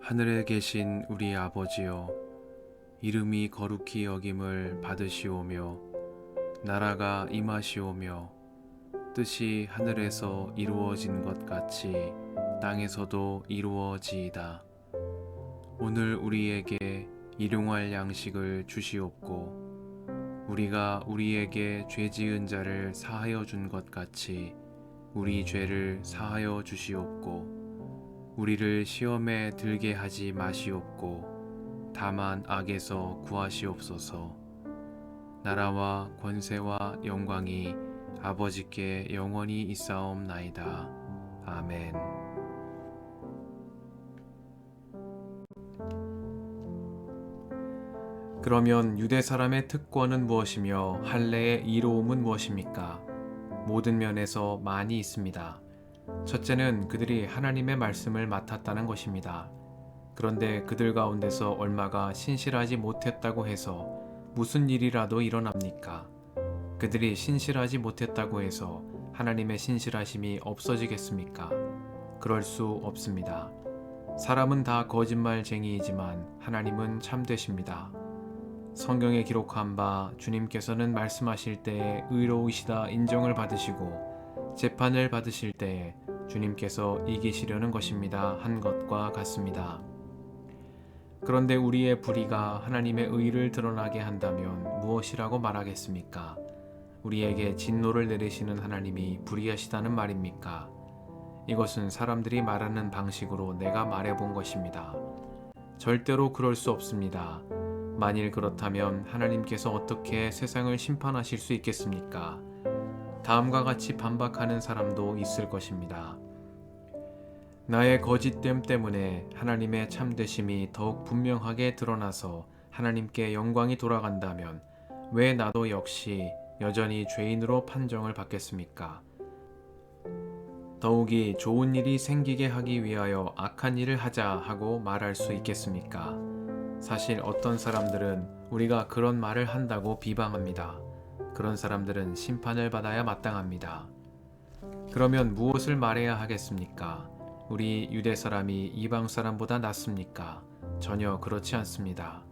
하늘에 계신 우리 아버지여, 이름이 거룩히 여김을 받으시오며 나라가 임하시오며 뜻이 하늘에서 이루어진 것 같이 땅에서도 이루어지이다. 오늘 우리에게 일용할 양식을 주시옵고 우리가 우리에게 죄 지은 자를 사하여 준 것 같이 우리 죄를 사하여 주시옵고 우리를 시험에 들게 하지 마시옵고 다만 악에서 구하시옵소서. 나라와 권세와 영광이 아버지께 영원히 있사옵나이다. 아멘. 그러면 유대 사람의 특권은 무엇이며 할례의 이로움은 무엇입니까? 모든 면에서 많이 있습니다. 첫째는 그들이 하나님의 말씀을 맡았다는 것입니다. 그런데 그들 가운데서 얼마가 신실하지 못했다고 해서 무슨 일이라도 일어납니까? 그들이 신실하지 못했다고 해서 하나님의 신실하심이 없어지겠습니까? 그럴 수 없습니다. 사람은 다 거짓말쟁이이지만 하나님은 참되십니다. 성경에 기록한 바 주님께서는 말씀하실 때에 의로우시다 인정을 받으시고 재판을 받으실 때에 주님께서 이기시려는 것입니다 한 것과 같습니다. 그런데 우리의 불의가 하나님의 의를 드러나게 한다면 무엇이라고 말하겠습니까? 우리에게 진노를 내리시는 하나님이 불의하시다는 말입니까? 이것은 사람들이 말하는 방식으로 내가 말해본 것입니다. 절대로 그럴 수 없습니다. 만일 그렇다면 하나님께서 어떻게 세상을 심판하실 수 있겠습니까? 다음과 같이 반박하는 사람도 있을 것입니다. 나의 거짓됨 때문에 하나님의 참되심이 더욱 분명하게 드러나서 하나님께 영광이 돌아간다면 왜 나도 역시 여전히 죄인으로 판정을 받겠습니까? 더욱이 좋은 일이 생기게 하기 위하여 악한 일을 하자 하고 말할 수 있겠습니까? 사실 어떤 사람들은 우리가 그런 말을 한다고 비방합니다. 그런 사람들은 심판을 받아야 마땅합니다. 그러면 무엇을 말해야 하겠습니까? 우리 유대 사람이 이방 사람보다 낫습니까? 전혀 그렇지 않습니다.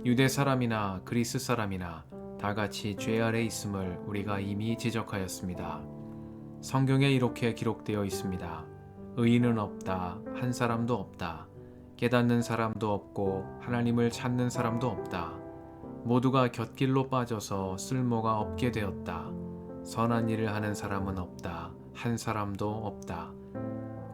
유대 사람이나 그리스 사람이나 다 같이 죄 아래 있음을 우리가 이미 지적하였습니다. 성경에 이렇게 기록되어 있습니다. 의인은 없다, 한 사람도 없다. 깨닫는 사람도 없고 하나님을 찾는 사람도 없다. 모두가 곁길로 빠져서 쓸모가 없게 되었다. 선한 일을 하는 사람은 없다. 한 사람도 없다.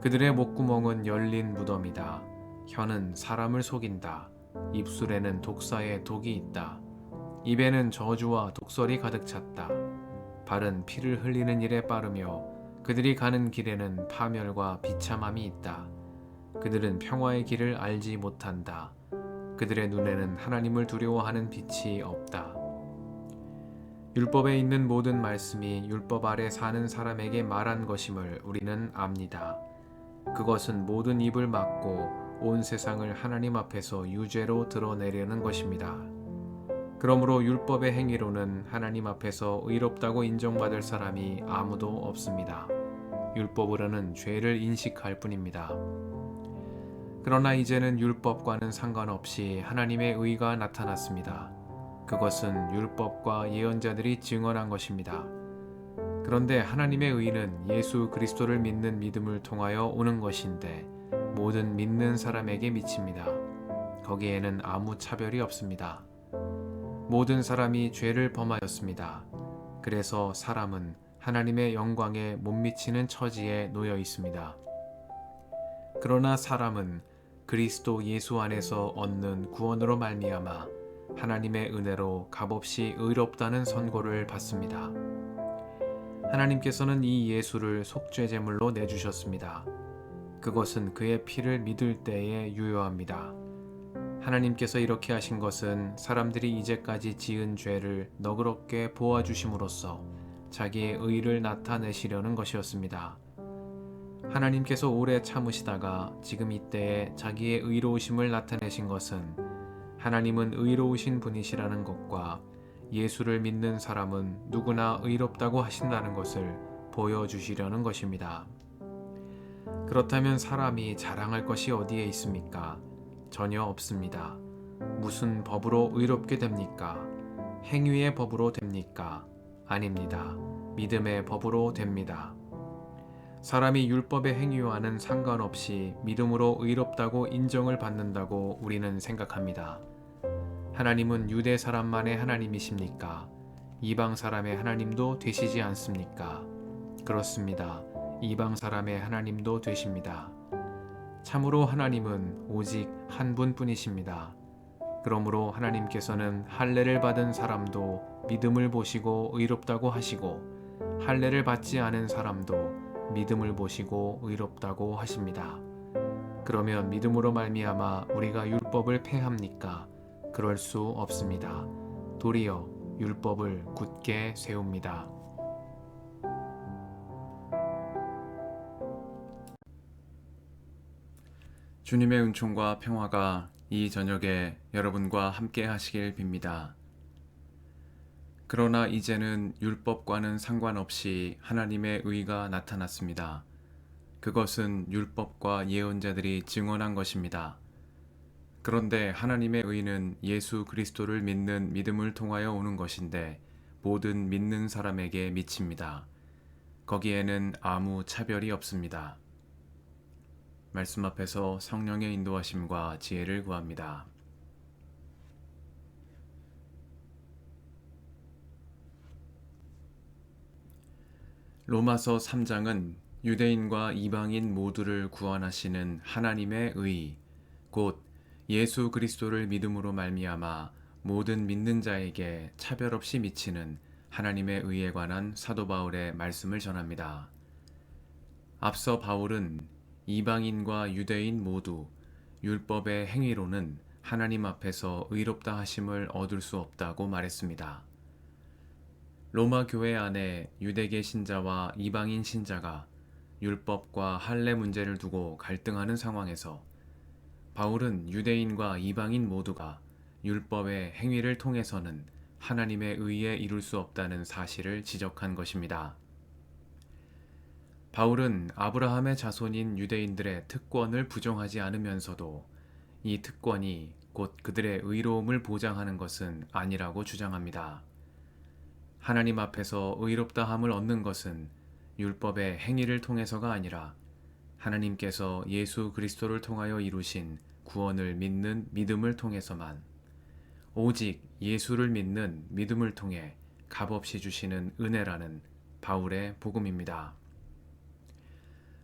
그들의 목구멍은 열린 무덤이다. 혀는 사람을 속인다. 입술에는 독사의 독이 있다. 입에는 저주와 독설이 가득 찼다. 발은 피를 흘리는 일에 빠르며 그들이 가는 길에는 파멸과 비참함이 있다. 그들은 평화의 길을 알지 못한다. 그들의 눈에는 하나님을 두려워하는 빛이 없다. 율법에 있는 모든 말씀이 율법 아래 사는 사람에게 말한 것임을 우리는 압니다. 그것은 모든 입을 막고 온 세상을 하나님 앞에서 유죄로 드러내려는 것입니다. 그러므로 율법의 행위로는 하나님 앞에서 의롭다고 인정받을 사람이 아무도 없습니다. 율법으로는 죄를 인식할 뿐입니다. 그러나 이제는 율법과는 상관없이 하나님의 의가 나타났습니다. 그것은 율법과 예언자들이 증언한 것입니다. 그런데 하나님의 의는 예수 그리스도를 믿는 믿음을 통하여 오는 것인데 모든 믿는 사람에게 미칩니다. 거기에는 아무 차별이 없습니다. 모든 사람이 죄를 범하였습니다. 그래서 사람은 하나님의 영광에 못 미치는 처지에 놓여 있습니다. 그러나 사람은 그리스도 예수 안에서 얻는 구원으로 말미암아 하나님의 은혜로 값없이 의롭다는 선고를 받습니다. 하나님께서는 이 예수를 속죄 제물로 내주셨습니다. 그것은 그의 피를 믿을 때에 유효합니다. 하나님께서 이렇게 하신 것은 사람들이 이제까지 지은 죄를 너그럽게 보아주심으로써 자기의 의를 나타내시려는 것이었습니다. 하나님께서 오래 참으시다가 지금 이때에 자기의 의로우심을 나타내신 것은 하나님은 의로우신 분이시라는 것과 예수를 믿는 사람은 누구나 의롭다고 하신다는 것을 보여주시려는 것입니다. 그렇다면 사람이 자랑할 것이 어디에 있습니까? 전혀 없습니다. 무슨 법으로 의롭게 됩니까? 행위의 법으로 됩니까? 아닙니다. 믿음의 법으로 됩니다. 사람이 율법의 행위와는 상관없이 믿음으로 의롭다고 인정을 받는다고 우리는 생각합니다. 하나님은 유대 사람만의 하나님이십니까? 이방 사람의 하나님도 되시지 않습니까? 그렇습니다. 이방 사람의 하나님도 되십니다. 참으로 하나님은 오직 한 분뿐이십니다. 그러므로 하나님께서는 할례를 받은 사람도 믿음을 보시고 의롭다고 하시고, 할례를 받지 않은 사람도 믿음을 보시고 의롭다고 하십니다. 그러면 믿음으로 말미암아 우리가 율법을 폐합니까? 그럴 수 없습니다. 도리어 율법을 굳게 세웁니다. 주님의 은총과 평화가 이 저녁에 여러분과 함께 하시길 빕니다. 그러나 이제는 율법과는 상관없이 하나님의 의가 나타났습니다. 그것은 율법과 예언자들이 증언한 것입니다. 그런데 하나님의 의는 예수 그리스도를 믿는 믿음을 통하여 오는 것인데 모든 믿는 사람에게 미칩니다. 거기에는 아무 차별이 없습니다. 말씀 앞에서 성령의 인도하심과 지혜를 구합니다. 로마서 3장은 유대인과 이방인 모두를 구원하시는 하나님의 의, 곧 예수 그리스도를 믿음으로 말미암아 모든 믿는 자에게 차별 없이 미치는 하나님의 의에 관한 사도 바울의 말씀을 전합니다. 앞서 바울은 이방인과 유대인 모두 율법의 행위로는 하나님 앞에서 의롭다 하심을 얻을 수 없다고 말했습니다. 로마 교회 안에 유대계 신자와 이방인 신자가 율법과 할례 문제를 두고 갈등하는 상황에서 바울은 유대인과 이방인 모두가 율법의 행위를 통해서는 하나님의 의에 이룰 수 없다는 사실을 지적한 것입니다. 바울은 아브라함의 자손인 유대인들의 특권을 부정하지 않으면서도 이 특권이 곧 그들의 의로움을 보장하는 것은 아니라고 주장합니다. 하나님 앞에서 의롭다함을 얻는 것은 율법의 행위를 통해서가 아니라 하나님께서 예수 그리스도를 통하여 이루신 구원을 믿는 믿음을 통해서만, 오직 예수를 믿는 믿음을 통해 값없이 주시는 은혜라는 바울의 복음입니다.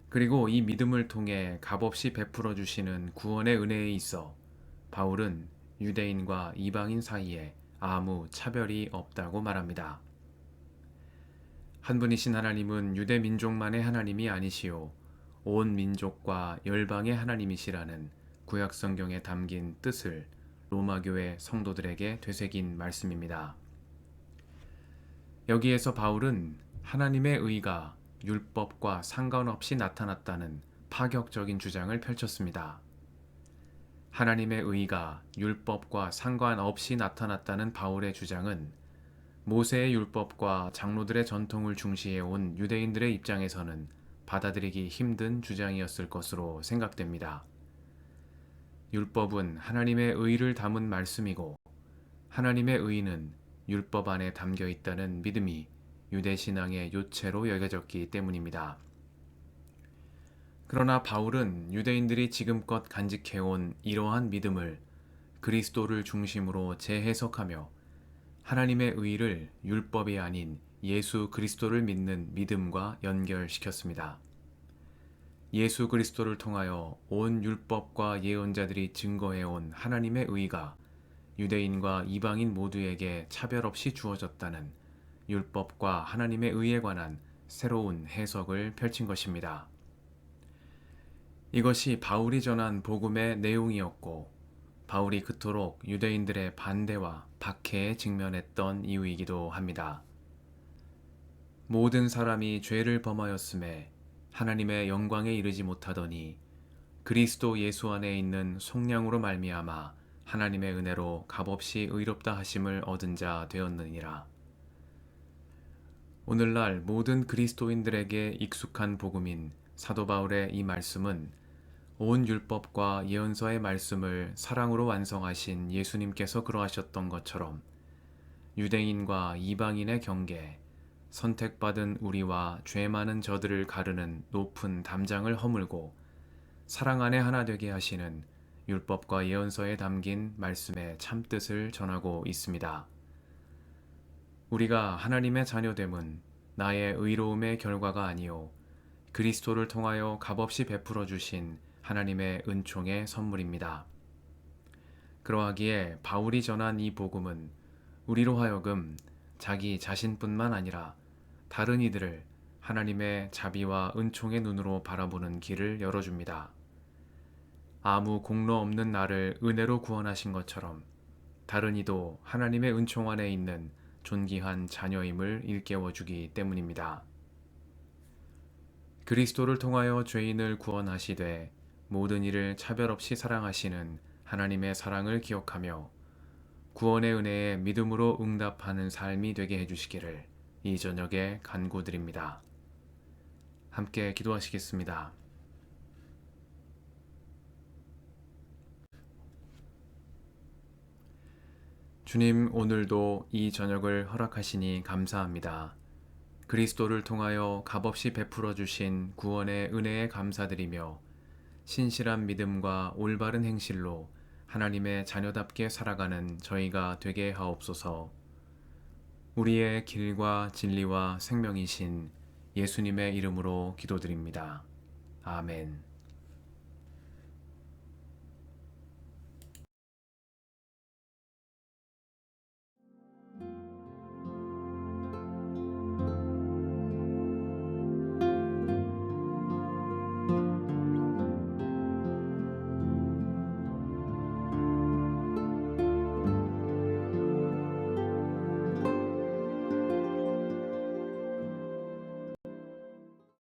그리고 이 믿음을 통해 값없이 베풀어 주시는 구원의 은혜에 있어 바울은 유대인과 이방인 사이에 아무 차별이 없다고 말합니다. 한 분이신 하나님은 유대 민족만의 하나님이 아니시오 온 민족과 열방의 하나님이시라는 구약 성경에 담긴 뜻을 로마 교회 성도들에게 되새긴 말씀입니다. 여기에서 바울은 하나님의 의가 율법과 상관없이 나타났다는 파격적인 주장을 펼쳤습니다. 하나님의 의가 율법과 상관없이 나타났다는 바울의 주장은 모세의 율법과 장로들의 전통을 중시해 온 유대인들의 입장에서는 받아들이기 힘든 주장이었을 것으로 생각됩니다. 율법은 하나님의 의를 담은 말씀이고 하나님의 의는 율법 안에 담겨 있다는 믿음이 유대신앙의 요체로 여겨졌기 때문입니다. 그러나 바울은 유대인들이 지금껏 간직해온 이러한 믿음을 그리스도를 중심으로 재해석하며 하나님의 의를 율법이 아닌 예수 그리스도를 믿는 믿음과 연결시켰습니다. 예수 그리스도를 통하여 온 율법과 예언자들이 증거해온 하나님의 의가 유대인과 이방인 모두에게 차별 없이 주어졌다는 율법과 하나님의 의에 관한 새로운 해석을 펼친 것입니다. 이것이 바울이 전한 복음의 내용이었고 바울이 그토록 유대인들의 반대와 박해에 직면했던 이유이기도 합니다. 모든 사람이 죄를 범하였음에 하나님의 영광에 이르지 못하더니 그리스도 예수 안에 있는 속량으로 말미암아 하나님의 은혜로 값없이 의롭다 하심을 얻은 자 되었느니라. 오늘날 모든 그리스도인들에게 익숙한 복음인 사도 바울의 이 말씀은 온 율법과 예언서의 말씀을 사랑으로 완성하신 예수님께서 그러하셨던 것처럼 유대인과 이방인의 경계, 선택받은 우리와 죄 많은 저들을 가르는 높은 담장을 허물고 사랑 안에 하나 되게 하시는 율법과 예언서에 담긴 말씀의 참뜻을 전하고 있습니다. 우리가 하나님의 자녀됨은 나의 의로움의 결과가 아니요 그리스도를 통하여 값없이 베풀어 주신 하나님의 은총의 선물입니다. 그러하기에 바울이 전한 이 복음은 우리로 하여금 자기 자신뿐만 아니라 다른 이들을 하나님의 자비와 은총의 눈으로 바라보는 길을 열어줍니다. 아무 공로 없는 나를 은혜로 구원하신 것처럼 다른 이도 하나님의 은총 안에 있는 존귀한 자녀임을 일깨워주기 때문입니다. 그리스도를 통하여 죄인을 구원하시되 모든 이를 차별 없이 사랑하시는 하나님의 사랑을 기억하며 구원의 은혜에 믿음으로 응답하는 삶이 되게 해주시기를 이 저녁에 간구드립니다. 함께 기도하시겠습니다. 주님, 오늘도 이 저녁을 허락하시니 감사합니다. 그리스도를 통하여 값없이 베풀어 주신 구원의 은혜에 감사드리며 신실한 믿음과 올바른 행실로 하나님의 자녀답게 살아가는 저희가 되게 하옵소서. 우리의 길과 진리와 생명이신 예수님의 이름으로 기도드립니다. 아멘.